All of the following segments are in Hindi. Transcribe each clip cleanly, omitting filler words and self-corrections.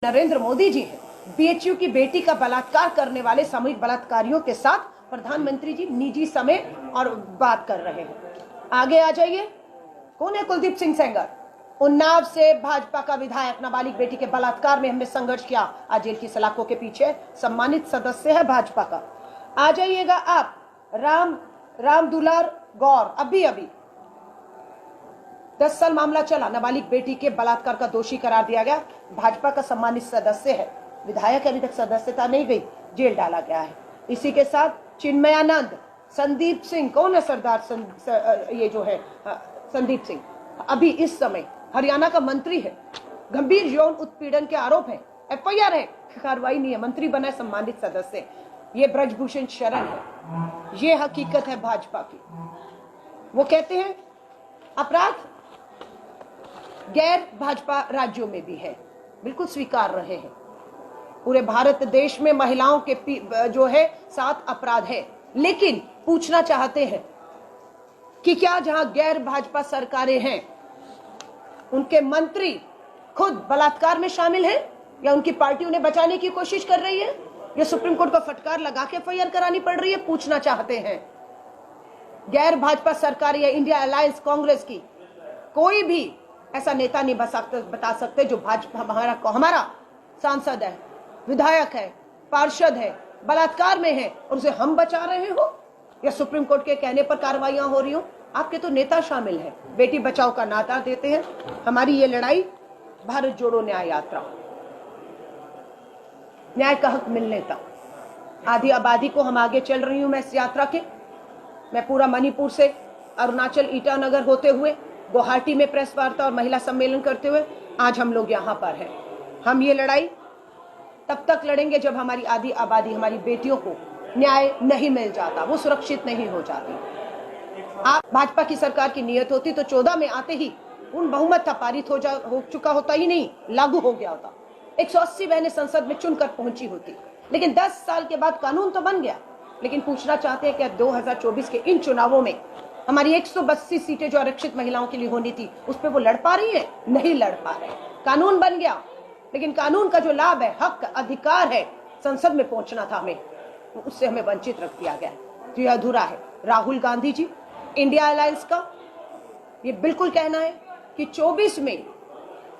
नरेंद्र मोदी जी हैं। बीएचयू की बेटी का बलात्कार करने वाले सामूहिक बलात्कारियों के साथ प्रधानमंत्री जी निजी समय और बात कर रहे हैं। आगे आ जाइए। कौन है कुलदीप सिंह सेंगर? उन्नाव से भाजपा का विधायक, नाबालिग बेटी के बलात्कार में हमने संघर्ष किया, आज जेल की सलाखों के पीछे, सम्मानित सदस्य है भाजपा का। आ जाइएगा आप राम दुलार गौर। अभी 10 साल मामला चला, नाबालिग बेटी के बलात्कार का दोषी करार दिया गया, भाजपा का सम्मानित सदस्य है, विधायक अभी तक सदस्यता नहीं गई, जेल डाला गया है। इसी के साथ चिन्मयानंद, संदीप सिंह, कौन है सरदार ये जो है संदीप सिंह, अभी इस समय हरियाणा का मंत्री है, गंभीर यौन उत्पीड़न के आरोप है, एफआईआर है, कार्रवाई नहीं है, मंत्री बना है, सम्मानित सदस्य। ये ब्रजभूषण शरण है। ये हकीकत है भाजपा की। वो कहते हैं अपराध गैर भाजपा राज्यों में भी है, बिल्कुल स्वीकार रहे हैं। पूरे भारत देश में महिलाओं के जो है 7 अपराध है, लेकिन पूछना चाहते हैं कि क्या जहां गैर भाजपा सरकारें हैं उनके मंत्री खुद बलात्कार में शामिल हैं, या उनकी पार्टी उन्हें बचाने की कोशिश कर रही है, या सुप्रीम कोर्ट को फटकार लगा के एफआईआर करानी पड़ रही है? पूछना चाहते हैं। गैर भाजपा सरकार या इंडिया अलायंस कांग्रेस की कोई भी ऐसा नेता नहीं बता सकते जो भाजपा हमारा सांसद है, विधायक है, पार्षद है, बलात्कार में है और उसे हम बचा रहे हो, या सुप्रीम कोर्ट के कहने पर कार्रवाइयां हो रही हो। आपके तो नेता शामिल हैं, बेटी बचाओ का नारा देते हैं। हमारी ये लड़ाई भारत जोड़ो न्याय यात्रा, न्याय का हक मिलने तक। आधी आबादी को हम आगे चल रही हूं मैं इस यात्रा के। मैं पूरा मणिपुर से अरुणाचल ईटानगर होते हुए गुवाहाटी में प्रेस वार्ता और महिला सम्मेलन करते हुए आज हम लोग यहाँ पर हैं। हम ये लड़ाई तब तक लड़ेंगे जब हमारी आधी आबादी, हमारी बेटियों को न्याय नहीं मिल जाता, वो सुरक्षित नहीं हो जाती। आप भाजपा की सरकार की नीयत होती तो 14 में आते ही उन बहुमत था, पारित हो चुका होता ही नहीं, लागू हो गया होता। 180 बहनें संसद में चुनकर पहुंची होती, लेकिन 10 साल के बाद कानून तो बन गया। लेकिन पूछना चाहते हैं कि 2024 के इन चुनावों में हमारी 132 सीटें जो आरक्षित महिलाओं के लिए होनी थी, उस पर वो लड़ पा रही है? नहीं लड़ पा रहे। कानून बन गया, लेकिन कानून का जो लाभ है, हक, अधिकार है, संसद में पहुंचना था हमें, उससे हमें वंचित रख दिया गया, तो यह अधूरा है। राहुल गांधी जी, इंडिया अलायंस का ये बिल्कुल कहना है कि 24 में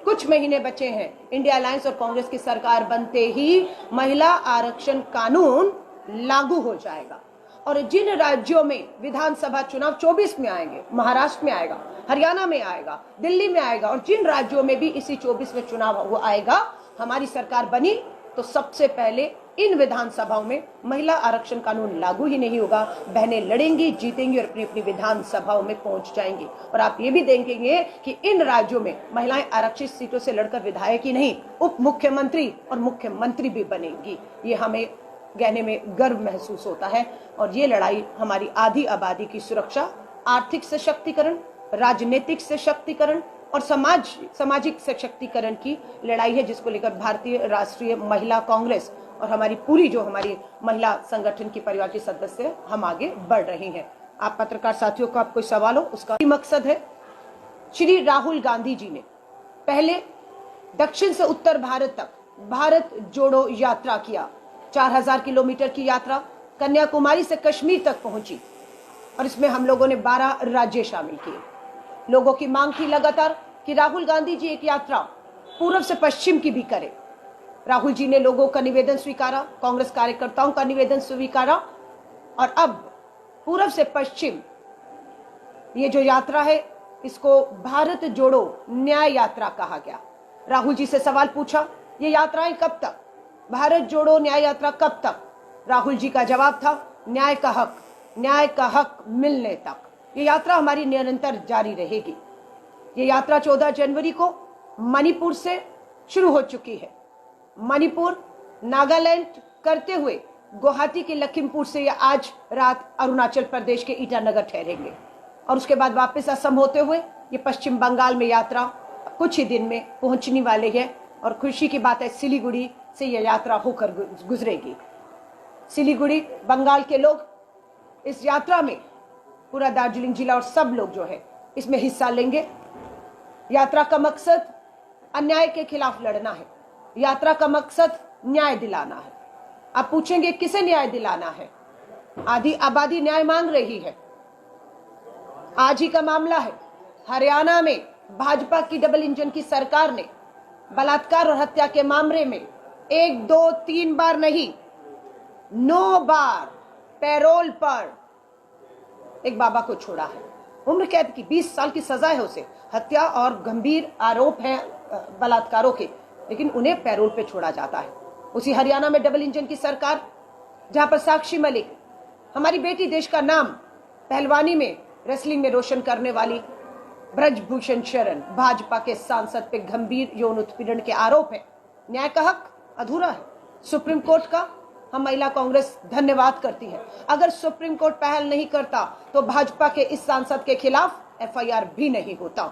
कुछ महीने बचे हैं, इंडिया अलायंस और कांग्रेस की सरकार बनते ही महिला आरक्षण कानून लागू हो जाएगा। और जिन राज्यों में विधानसभा चुनाव 24 में आएंगे, महाराष्ट्र में आएगा, हरियाणा में आएगा, दिल्ली में आएगा, और जिन राज्यों में भी इसी 24 में चुनाव वो आएगा, हमारी सरकार बनी तो सबसे पहले इन विधानसभाओं में महिला आरक्षण कानून लागू ही नहीं होगा। बहनें लड़ेंगी, जीतेंगी और अपनी अपनी विधानसभाओं में पहुंच जाएंगी। और आप ये भी देखेंगे कि इन राज्यों में महिलाएं आरक्षित सीटों से लड़कर विधायक ही नहीं, उप मुख्यमंत्री और मुख्यमंत्री भी बनेंगी। ये हमें कहने में गर्व महसूस होता है। और ये लड़ाई हमारी आधी आबादी की सुरक्षा, आर्थिक सशक्तिकरण, राजनीतिक सशक्तिकरण और सामाजिक सशक्तिकरण की लड़ाई है, जिसको लेकर भारतीय राष्ट्रीय महिला कांग्रेस और हमारी पूरी जो हमारी महिला संगठन की परिवार के सदस्य हम आगे बढ़ रही हैं। आप पत्रकार साथियों को आप कोई सवाल हो, उसका मकसद है, श्री राहुल गांधी जी ने पहले दक्षिण से उत्तर भारत तक भारत जोड़ो यात्रा किया। 4000 किलोमीटर की यात्रा कन्याकुमारी से कश्मीर तक पहुंची, और इसमें हम लोगों ने 12 राज्य शामिल किए। लोगों की मांग थी लगातार कि राहुल गांधी जी एक यात्रा पूर्व से पश्चिम की भी करें। राहुल जी ने लोगों का निवेदन स्वीकारा, कांग्रेस कार्यकर्ताओं का निवेदन स्वीकारा, और अब पूर्व से पश्चिम ये जो यात्रा है, इसको भारत जोड़ो न्याय यात्रा कहा गया। राहुल जी से सवाल पूछा, ये यात्राएं कब तक, भारत जोड़ो न्याय यात्रा कब तक? राहुल जी का जवाब था, न्याय का हक मिलने तक। ये यात्रा हमारी निरंतर जारी रहेगी। ये यात्रा 14 जनवरी को मणिपुर से शुरू हो चुकी है। मणिपुर, नागालैंड करते हुए गुवाहाटी के लखीमपुर से ये आज रात अरुणाचल प्रदेश के ईटानगर ठहरेंगे, और उसके बाद वापस असम होते हुए ये पश्चिम बंगाल में यात्रा कुछ ही दिन में पहुंचने वाले है। और खुशी की बात है, सिलीगुड़ी से यह यात्रा होकर गुजरेगी। सिलीगुड़ी, बंगाल के लोग इस यात्रा में, पूरा दार्जिलिंग जिला और सब लोग जो है इसमें हिस्सा लेंगे। यात्रा का मकसद अन्याय के खिलाफ लड़ना है, यात्रा का मकसद न्याय दिलाना है। आप पूछेंगे किसे न्याय दिलाना है? आधी आबादी न्याय मांग रही है। आज ही का मामला है, हरियाणा में भाजपा की डबल इंजन की सरकार ने बलात्कार और हत्या के मामले में 1, 2, 3 बार नहीं, 9 बार पैरोल पर एक बाबा को छोड़ा है। उम्र कैद की 20 साल की सजा है उसे, हत्या और गंभीर आरोप हैं बलात्कारों के, लेकिन उन्हें पैरोल पे छोड़ा जाता है। उसी हरियाणा में डबल इंजन की सरकार, जहां पर साक्षी मलिक, हमारी बेटी, देश का नाम पहलवानी में, रेसलिंग में रोशन करने वाली ब्रजभूषण शरण, भाजपा के सांसद पे गंभीर यौन उत्पीड़न के आरोप है। न्याय का हक अधूरा है। सुप्रीम कोर्ट का हम महिला कांग्रेस धन्यवाद करती है। अगर सुप्रीम कोर्ट पहल नहीं करता तो भाजपा के इस सांसद के खिलाफ एफआईआर भी नहीं होता।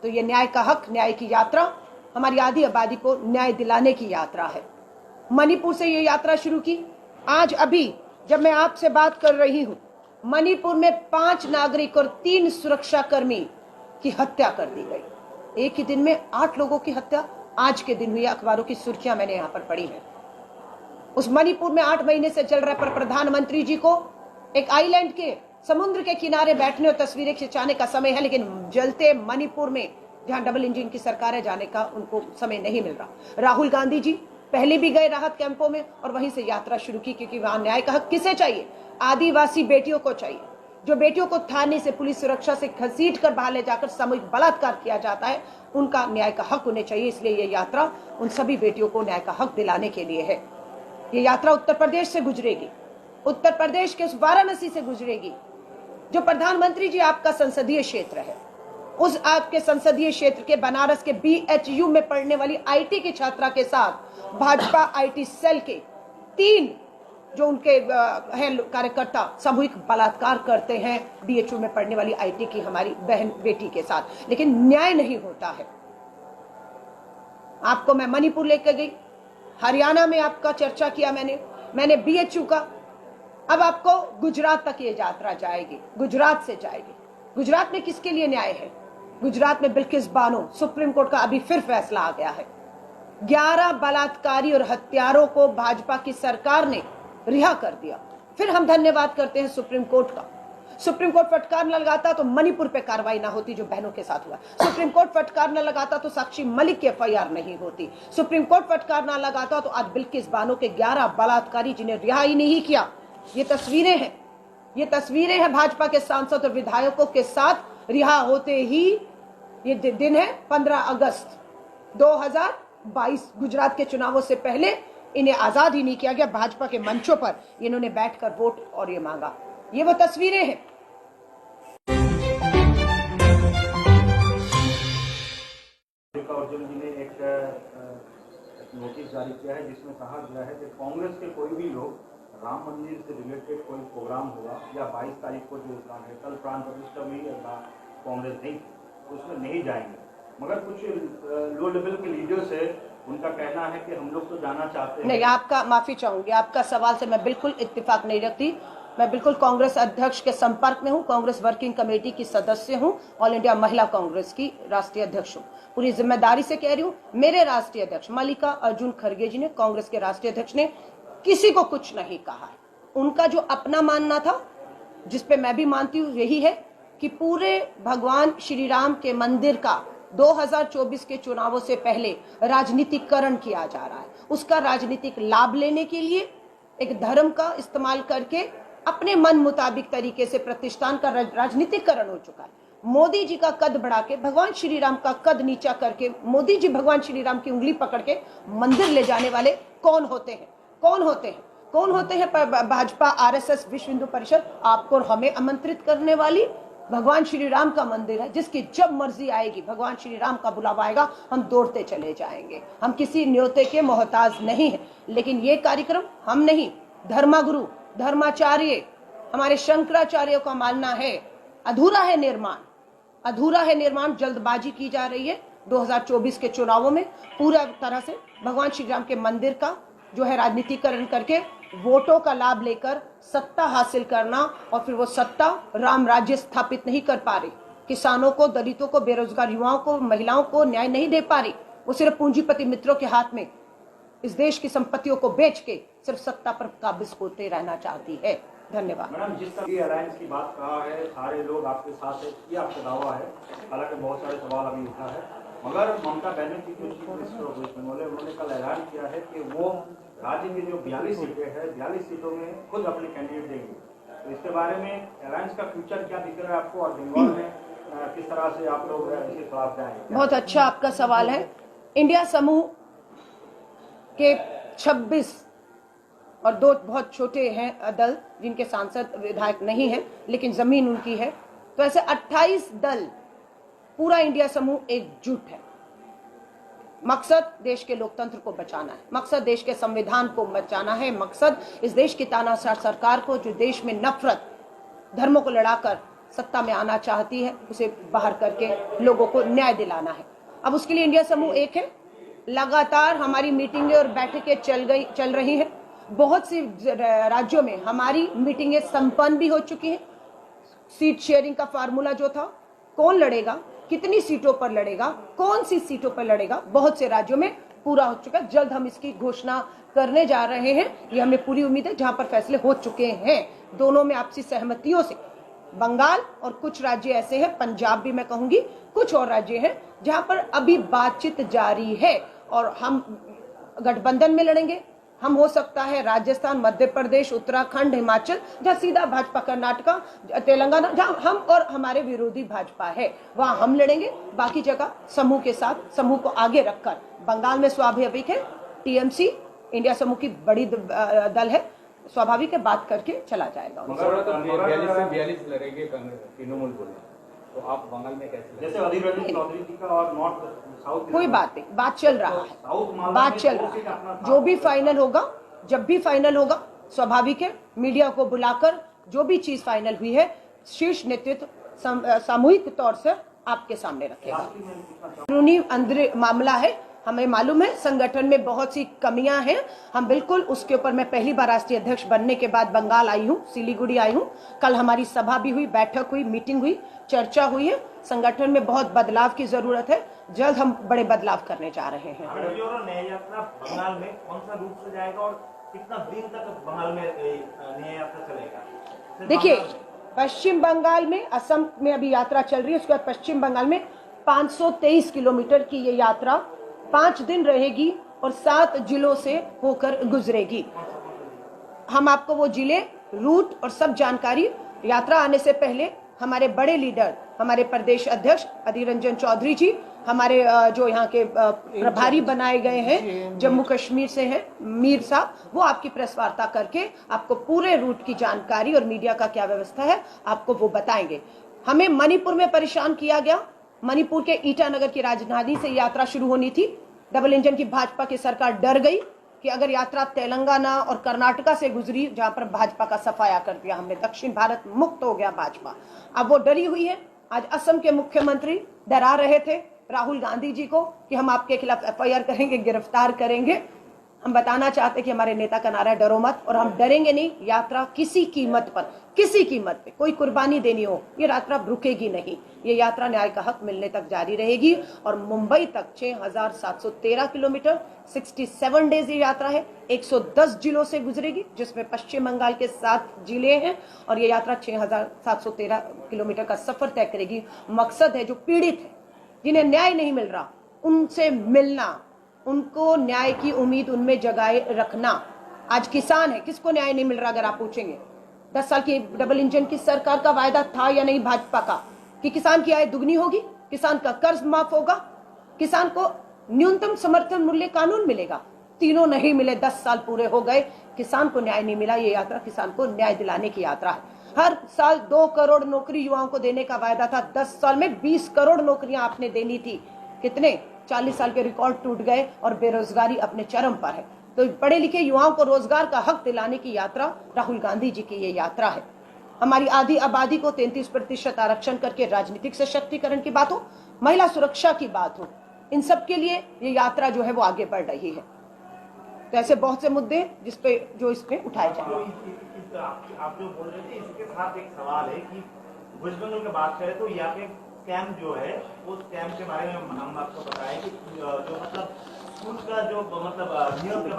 तो ये न्याय का हक, न्याय की यात्रा, हमारी आधी आबादी को न्याय दिलाने की यात्रा है। मणिपुर से ये यात्रा शुरू की। आज अभी जब मैं आपसे बात कर रही हूं, मणिपुर में 5 नागरिक और 3 सुरक्षाकर्मी की हत्या कर दी गई। एक ही दिन में 8 लोगों की हत्या आज के दिन हुई। अखबारों की सुर्खियां मैंने यहां पर पढ़ी है। उस मणिपुर में 8 महीने से चल रहा पर प्रधानमंत्री जी को एक आइलैंड के समुद्र के किनारे बैठने और तस्वीरें खिंचाने का समय है, लेकिन जलते मणिपुर में जहां डबल इंजन की सरकार है, जाने का उनको समय नहीं मिल रहा। राहुल गांधी जी पहले भी गए राहत कैंपों में और वहीं से यात्रा शुरू की, क्योंकि वहां न्याय का हक किसे चाहिए? आदिवासी बेटियों को चाहिए। जो बेटियों को थाने से, पुलिस सुरक्षा से घसीट कर बाहर ले जाकर सामूहिक बलात्कार किया जाता है, उनका न्याय का हक उन्हें चाहिए। इसलिए ये यात्रा उन सभी बेटियों को न्याय का हक दिलाने के लिए है। ये यात्रा उत्तर प्रदेश से गुजरेगी, उत्तर प्रदेश के उस वाराणसी से गुजरेगी जो प्रधानमंत्री जी आपका संसदीय क्षेत्र है। उस आपके संसदीय क्षेत्र के बनारस के BHU में पढ़ने वाली IT की छात्रा के साथ भाजपा IT सेल के 3 जो उनके हैं कार्यकर्ता सामूहिक बलात्कार करते हैं BHU में पढ़ने वाली IT की हमारी बहन बेटी के साथ, लेकिन न्याय नहीं होता है। आपको मैं मणिपुर लेकर गई, हरियाणा में आपका चर्चा किया मैंने BHU का। अब आपको गुजरात तक ये यात्रा जाएगी, गुजरात से जाएगी। गुजरात में किसके लिए न्याय है? गुजरात में बिल्किस बानो, सुप्रीम कोर्ट का अभी फिर फैसला आ गया है। 11 बलात्कारी और हत्यारों को भाजपा की सरकार ने रिहा कर दिया। फिर हम धन्यवाद करते हैं सुप्रीम कोर्ट का। सुप्रीम कोर्ट फटकार न लगाता तो मणिपुर पे कार्रवाई ना होती जो बहनों के साथ हुआ। सुप्रीम कोर्ट फटकार न लगाता तो साक्षी मलिक की एफआईआर नहीं होती। सुप्रीम कोर्ट फटकार न लगाता तो आज बिल्किस बानो के 11 बलात्कारी जिन्हें रिहा ही नहीं किया। ये तस्वीरें हैं, ये तस्वीरें हैं भाजपा के सांसद और विधायकों के साथ रिहा होते ही। ये दिन है 15 अगस्त 2022। गुजरात के चुनावों से पहले इन्हें आजाद ही नहीं किया गया। भाजपा के मंचों पर इन्होंने बैठकर वोट और ये मांगा। ये वो तस्वीरें हैं। अर्जुन जी ने एक नोटिस जारी किया है जिसमें कहा गया है कि कांग्रेस के कोई भी लोग राम मंदिर से रिलेटेड कोई प्रोग्राम होगा या 22 तारीख को जो है कल प्राण प्रतिष्ठा में कांग्रेस नहीं, उसमें नहीं जाएंगे। मगर कुछ लो लेवल के लीडर्स है, उनका कहना है कि हम लोग तो जाना चाहते हैं। नहीं, आपका माफी चाहूंगी, आपका सवाल से मैं बिल्कुल इत्तेफाक नहीं रखती। मैं बिल्कुल कांग्रेस अध्यक्ष के संपर्क में हूं, कांग्रेस वर्किंग कमेटी की सदस्य हूं, ऑल इंडिया महिला कांग्रेस की राष्ट्रीय अध्यक्ष हूं। पूरी जिम्मेदारी से कह रही हूं, मेरे राष्ट्रीय अध्यक्ष मल्लिका अर्जुन खड़गे जी ने, कांग्रेस के राष्ट्रीय अध्यक्ष ने किसी को कुछ नहीं कहा है। उनका जो अपना मानना था, जिसपे मैं भी मानती हूँ, यही है कि पूरे भगवान श्री राम के मंदिर का 2024 के चुनावों से पहले राजनीतिकरण किया जा रहा है। उसका राजनीतिक लाभ लेने के लिए एक धर्म का इस्तेमाल करके अपने मन मुताबिक तरीके से प्रतिष्ठान का राजनीतिकरण हो चुका है। मोदी जी का कद बढ़ा के, भगवान श्री राम का कद नीचा करके, मोदी जी भगवान श्री राम की उंगली पकड़ के मंदिर ले जाने वाले कौन होते हैं? कौन होते हैं? कौन होते हैं? भाजपा, RSS, विश्व हिंदू परिषद आपको और हमें आमंत्रित करने वाली भगवान श्री राम का मंदिर है, जिसकी जब मर्जी आएगी, भगवान श्री राम का बुलावा आएगा, हम दौड़ते चले जाएंगे। हम किसी न्योते के मोहताज नहीं है। लेकिन ये कार्यक्रम हम नहीं, धर्मगुरु, धर्माचार्य, हमारे शंकराचार्य का मानना है अधूरा है निर्माण, अधूरा है निर्माण। जल्दबाजी की जा रही है 2024 के चुनावों में। पूरा तरह से भगवान श्री राम के मंदिर का जो है राजनीतिकरण करके वोटों का लाभ लेकर सत्ता हासिल करना, और फिर वो सत्ता राम राज्य स्थापित नहीं कर पा रही। किसानों को, दलितों को, बेरोजगार युवाओं को, महिलाओं को न्याय नहीं दे पा रही। वो सिर्फ पूंजीपति मित्रों के हाथ में इस देश की संपत्तियों को बेच के सिर्फ सत्ता पर काबिज होते रहना चाहती है। धन्यवाद। मैडम, जिस तरह की अलायंस की बात कहा है, सारे लोग आपके साथ है, ये आपका दावा है, हालांकि बहुत सारे सवाल अभी उठा है, मगर ममता बनर्जी जो chief minister of West Bengal, उन्होंने कल ऐलान किया है कि वो राज्य में जो 42 सीटें हैं, 42 सीटों में खुद अपने कैंडिडेट देंगे। तो इसके बारे में अलायंस का फ्यूचर क्या दिख रहा है आपको, और बंगाल में किस तरह से आप लोग इसके खिलाफ जाएंगे? बहुत अच्छा आपका सवाल है। इंडिया समूह के 26 और 2 बहुत छोटे हैं दल जिनके सांसद विधायक नहीं हैं, लेकिन जमीन उनकी है, तो ऐसे 28 दल, पूरा इंडिया समूह एकजुट है। मकसद देश के लोकतंत्र को बचाना है, मकसद देश के संविधान को बचाना है, मकसद इस देश की तानाशाह सरकार को, जो देश में नफरत, धर्मों को लड़ाकर सत्ता में आना चाहती है, उसे बाहर करके लोगों को न्याय दिलाना है। अब उसके लिए इंडिया समूह एक है। लगातार हमारी मीटिंगें और बैठकें चल रही हैं। बहुत सी राज्यों में हमारी मीटिंगें संपन्न भी हो चुकी हैं। सीट शेयरिंग का फार्मूला जो था, कौन लड़ेगा, कितनी सीटों पर लड़ेगा, कौन सी सीटों पर लड़ेगा, बहुत से राज्यों में पूरा हो चुका है। जल्द हम इसकी घोषणा करने जा रहे हैं, ये हमें पूरी उम्मीद है, जहां पर फैसले हो चुके हैं दोनों में आपसी सहमतियों से। बंगाल और कुछ राज्य ऐसे हैं, पंजाब भी मैं कहूंगी, कुछ और राज्य हैं जहां पर अभी बातचीत जारी है और हम गठबंधन में लड़ेंगे। हम हो सकता है राजस्थान, मध्य प्रदेश, उत्तराखंड, हिमाचल, जहाँ सीधा भाजपा, कर्नाटका, तेलंगाना, जहाँ हम और हमारे विरोधी भाजपा है, वहां हम लड़ेंगे। बाकी जगह समूह के साथ, समूह को आगे रखकर, बंगाल में स्वाभाविक है टीएमसी इंडिया समूह की बड़ी दल है, स्वाभाविक है बात करके चला जाएगा। 42 से 42 लड़ेंगे तृणमूल बोले, तो आप बंगाल में कैसे? जैसे अधीर रंजन चौधरी जी का और नॉर्थ साउथ, कोई बात नहीं, बात चल रहा है, बात चल रहा है। जो भी फाइनल होगा, जब भी फाइनल होगा, स्वाभाविक है मीडिया को बुलाकर जो भी चीज फाइनल हुई है, शीर्ष नेतृत्व सामूहिक तौर से आपके सामने रखेगा। कानूनी अंदर मामला है, हमें मालूम है संगठन में बहुत सी कमियां हैं। हम बिल्कुल उसके ऊपर, मैं पहली बार राष्ट्रीय अध्यक्ष बनने के बाद बंगाल आई हूँ, सिलीगुड़ी आई हूँ। कल हमारी सभा भी हुई, बैठक हुई, मीटिंग हुई, चर्चा हुई है। संगठन में बहुत बदलाव की जरूरत है, जल्द हम बड़े बदलाव करने जा रहे हैं। न्याय यात्रा बंगाल में कौन सा रूट से जाएगा और कितना दिन तक बंगाल में न्याय यात्रा चलेगा? देखिए, पश्चिम बंगाल में, असम में अभी यात्रा चल रही है, उसके बाद पश्चिम बंगाल में 523 किलोमीटर की ये यात्रा 5 दिन रहेगी और 7 जिलों से होकर गुजरेगी। हम आपको वो जिले, रूट और सब जानकारी यात्रा आने से पहले हमारे बड़े लीडर, हमारे प्रदेश अध्यक्ष अधीर रंजन चौधरी जी, हमारे जो यहाँ के प्रभारी बनाए गए हैं जम्मू कश्मीर से हैं, मीर साहब, वो आपकी प्रेस वार्ता करके आपको पूरे रूट की जानकारी और मीडिया का क्या व्यवस्था है आपको वो बताएंगे। हमें मणिपुर में परेशान किया गया। मणिपुर के ईटानगर की राजधानी से यात्रा शुरू होनी थी। डबल इंजन की भाजपा की सरकार डर गई कि अगर यात्रा तेलंगाना और कर्नाटका से गुजरी, जहां पर भाजपा का सफाया कर दिया हमने, दक्षिण भारत मुक्त हो गया भाजपा। अब वो डरी हुई है। आज असम के मुख्यमंत्री डरा रहे थे राहुल गांधी जी को कि हम आपके खिलाफ एफआईआर करेंगे, गिरफ्तार करेंगे। हम बताना चाहते कि हमारे नेता का नारा है डरो मत, और हम डरेंगे नहीं। यात्रा किसी कीमत पर, किसी कीमत पे, कोई कुर्बानी देनी हो, ये यात्रा रुकेगी नहीं। ये यात्रा न्याय का हक मिलने तक जारी रहेगी और मुंबई तक 6713 किलोमीटर, 67 डेज ये यात्रा है, 110 जिलों से गुजरेगी, जिसमें पश्चिम बंगाल के 7 जिले हैं, और ये यात्रा 6713 किलोमीटर का सफर तय करेगी। मकसद है जो पीड़ित है, जिन्हें न्याय नहीं मिल रहा, उनसे मिलना, उनको न्याय की उम्मीद उनमें जगाए रखना। आज किसान है, किसको न्याय नहीं मिल रहा अगर आप पूछेंगे? 10 साल की डबल इंजन की सरकार का वायदा था या नहीं भाजपा का कि किसान की आय दुगनी होगी, किसान का कर्ज माफ होगा, किसान को न्यूनतम समर्थन मूल्य कानून मिलेगा। तीनों नहीं मिले, 10 साल पूरे हो गए, किसान को न्याय नहीं मिला। ये यात्रा किसान को न्याय दिलाने की यात्रा है। हर साल 2 करोड़ नौकरी युवाओं को देने का वायदा था। 10 साल में 20 करोड़ नौकरियां आपने देनी थी। कितने? 40 साल के रिकॉर्ड टूट गए और बेरोजगारी अपने चरम पर है। तो पढ़े लिखे युवाओं को रोजगार का हक दिलाने की यात्रा राहुल गांधी जी की ये यात्रा है। हमारी आधी आबादी को 33% आरक्षण करके राजनीतिक सशक्तिकरण की बात हो, महिला सुरक्षा की बात हो, इन सब के लिए ये यात्रा जो है वो आगे बढ़ रही है। तो ऐसे बहुत से मुद्दे जिसपे जो इसमें उठाए जाए। आप जो बोल रहे थे, इसके साथ एक सवाल है कि वेस्ट बंगाल की बात करें तो यहाँ पे स्कैम जो है, उस स्कैम के बारे में हम आपको बताएं कि जो मतलब कुछ का जो मतलब नियम के